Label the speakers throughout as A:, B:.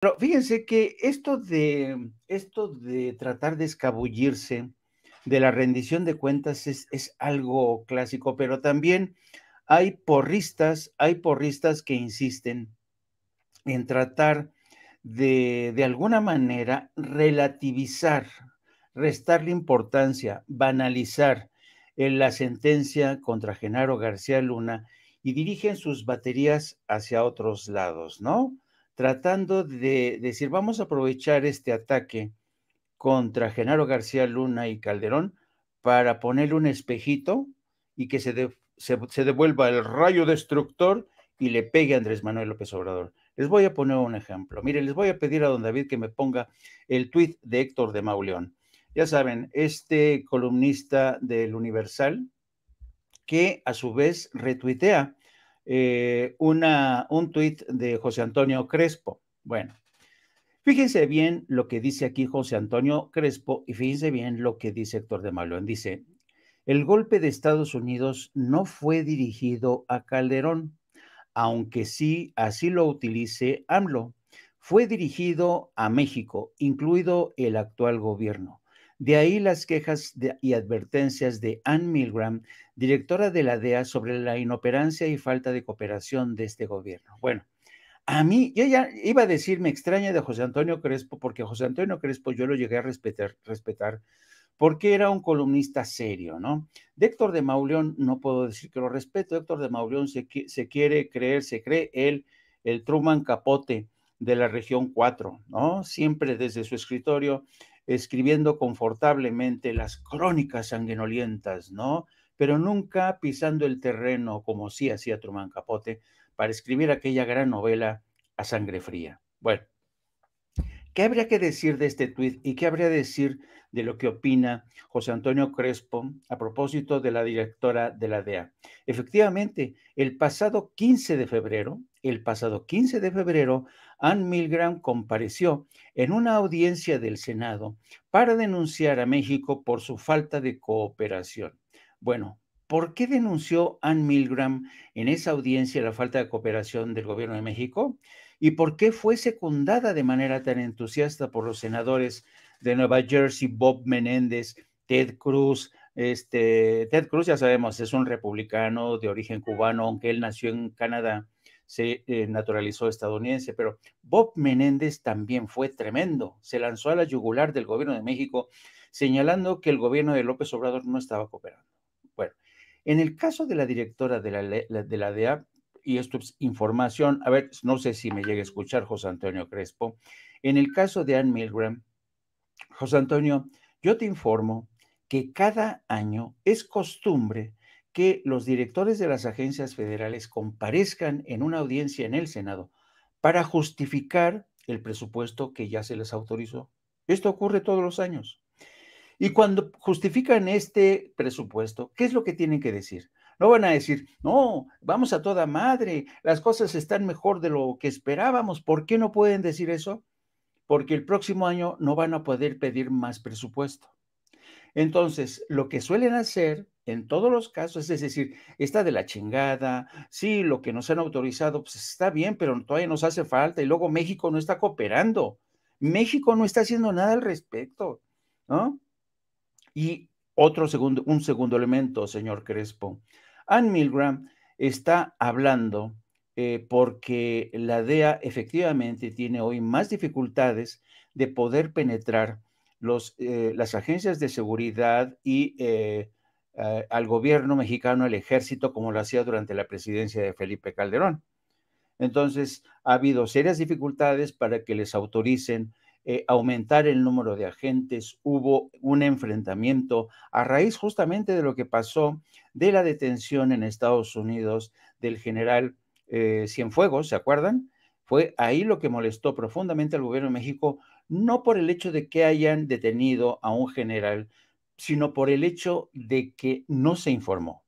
A: Pero fíjense que esto de tratar de escabullirse de la rendición de cuentas es algo clásico, pero también hay porristas que insisten en tratar de alguna manera relativizar, restarle importancia, banalizar la sentencia contra Genaro García Luna y dirigen sus baterías hacia otros lados, ¿no? Tratando de decir, vamos a aprovechar este ataque contra Genaro García Luna y Calderón para ponerle un espejito y que se devuelva el rayo destructor y le pegue a Andrés Manuel López Obrador. Les voy a poner un ejemplo. Mire, les voy a pedir a don David que me ponga el tuit de Héctor de Mauleón. Ya saben, este columnista del Universal, que a su vez retuitea un tuit de José Antonio Crespo. Bueno, fíjense bien lo que dice aquí José Antonio Crespo y fíjense bien lo que dice Héctor de Mauleón. Dice, el golpe de Estados Unidos no fue dirigido a Calderón, aunque sí así lo utilice AMLO. Fue dirigido a México, incluido el actual gobierno. De ahí las quejas y advertencias de Ann Milgram, directora de la DEA, sobre la inoperancia y falta de cooperación de este gobierno. Bueno, a mí, yo ya iba a decir, me extraña de José Antonio Crespo, porque José Antonio Crespo yo lo llegué a respetar porque era un columnista serio, ¿no? De Héctor de Mauleón no puedo decir que lo respeto. Héctor de Mauleón se quiere creer, se cree él el Truman Capote de la región 4, ¿no? Siempre desde su escritorio escribiendo confortablemente las crónicas sanguinolientas, ¿no? Pero nunca pisando el terreno como sí hacía Truman Capote para escribir aquella gran novela A Sangre Fría. Bueno, ¿qué habría que decir de este tuit y qué habría que decir de lo que opina José Antonio Crespo a propósito de la directora de la DEA? Efectivamente, el pasado 15 de febrero, Ann Milgram compareció en una audiencia del Senado para denunciar a México por su falta de cooperación. Bueno, ¿por qué denunció Ann Milgram en esa audiencia la falta de cooperación del gobierno de México? ¿Y por qué fue secundada de manera tan entusiasta por los senadores de Nueva Jersey, Bob Menéndez, Ted Cruz? Ted Cruz, ya sabemos, es un republicano de origen cubano, aunque él nació en Canadá, se naturalizó estadounidense, pero Bob Menéndez también fue tremendo, se lanzó a la yugular del gobierno de México, señalando que el gobierno de López Obrador no estaba cooperando. Bueno, en el caso de la directora de la DEA, y esto es información, a ver, no sé si me llega a escuchar José Antonio Crespo, en el caso de Ann Milgram, José Antonio, yo te informo que cada año es costumbre que los directores de las agencias federales comparezcan en una audiencia en el Senado para justificar el presupuesto que ya se les autorizó. Esto ocurre todos los años. Y cuando justifican este presupuesto, ¿qué es lo que tienen que decir? No van a decir, no, vamos a toda madre, las cosas están mejor de lo que esperábamos. ¿Por qué no pueden decir eso? Porque el próximo año no van a poder pedir más presupuesto. Entonces, lo que suelen hacer en todos los casos es decir, está de la chingada, sí, lo que nos han autorizado, pues está bien, pero todavía nos hace falta y luego México no está cooperando. México no está haciendo nada al respecto, ¿no? Y un segundo elemento, señor Crespo. Ann Milgram está hablando porque la DEA efectivamente tiene hoy más dificultades de poder penetrar las agencias de seguridad y al gobierno mexicano, al ejército, como lo hacía durante la presidencia de Felipe Calderón. Entonces, ha habido serias dificultades para que les autoricen aumentar el número de agentes. Hubo un enfrentamiento a raíz justamente de lo que pasó de la detención en Estados Unidos del general Cienfuegos, ¿se acuerdan? Fue ahí lo que molestó profundamente al gobierno de México, no por el hecho de que hayan detenido a un general, sino por el hecho de que no se informó.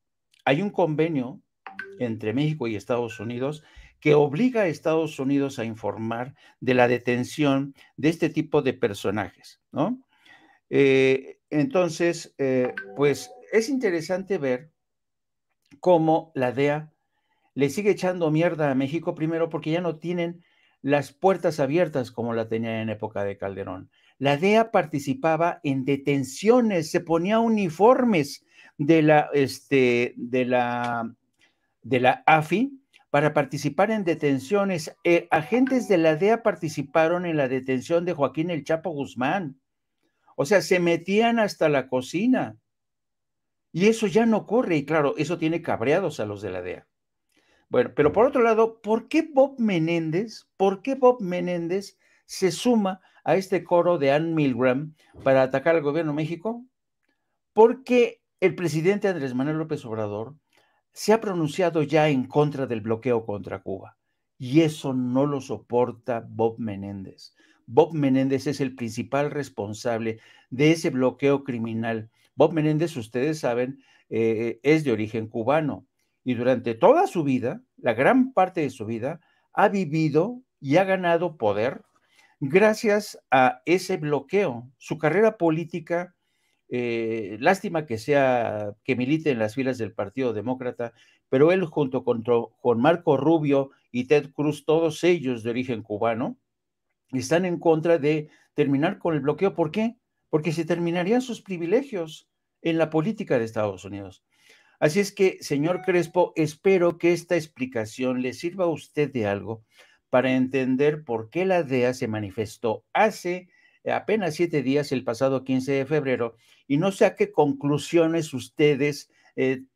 A: Hay un convenio entre México y Estados Unidos que obliga a Estados Unidos a informar de la detención de este tipo de personajes, ¿no? Entonces, pues es interesante ver cómo la DEA le sigue echando mierda a México, primero porque ya no tienen las puertas abiertas como la tenía en época de Calderón. La DEA participaba en detenciones, se ponía uniformes de la AFI para participar en detenciones. Agentes de la DEA participaron en la detención de Joaquín El Chapo Guzmán. O sea, se metían hasta la cocina. Y eso ya no ocurre. Y claro, eso tiene cabreados a los de la DEA. Bueno, pero por otro lado, por qué Bob Menéndez se suma a este coro de Ann Milgram para atacar al gobierno de México? Porque el presidente Andrés Manuel López Obrador se ha pronunciado ya en contra del bloqueo contra Cuba. Y eso no lo soporta Bob Menéndez. Bob Menéndez es el principal responsable de ese bloqueo criminal. Bob Menéndez, ustedes saben, es de origen cubano y durante toda su vida, la gran parte de su vida, ha vivido y ha ganado poder gracias a ese bloqueo. Su carrera política, lástima que milite en las filas del Partido Demócrata, pero él junto con Marco Rubio y Ted Cruz, todos ellos de origen cubano, están en contra de terminar con el bloqueo. ¿Por qué? Porque se terminarían sus privilegios en la política de Estados Unidos. Así es que, señor Crespo, espero que esta explicación le sirva a usted de algo para entender por qué la DEA se manifestó hace apenas 7 días, el pasado 15 de febrero, y no saque conclusiones ustedes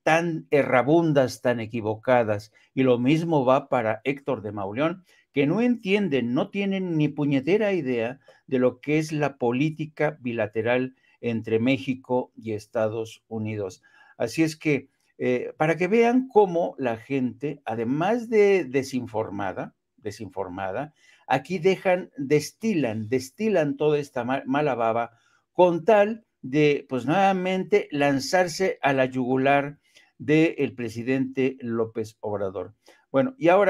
A: tan errabundas, tan equivocadas. Y lo mismo va para Héctor de Mauleón, que no entienden, no tienen ni puñetera idea de lo que es la política bilateral entre México y Estados Unidos. Así es que, para que vean cómo la gente, además de desinformada, aquí destilan toda esta mala baba con tal de, pues nuevamente, lanzarse a la yugular del presidente López Obrador. Bueno, y ahora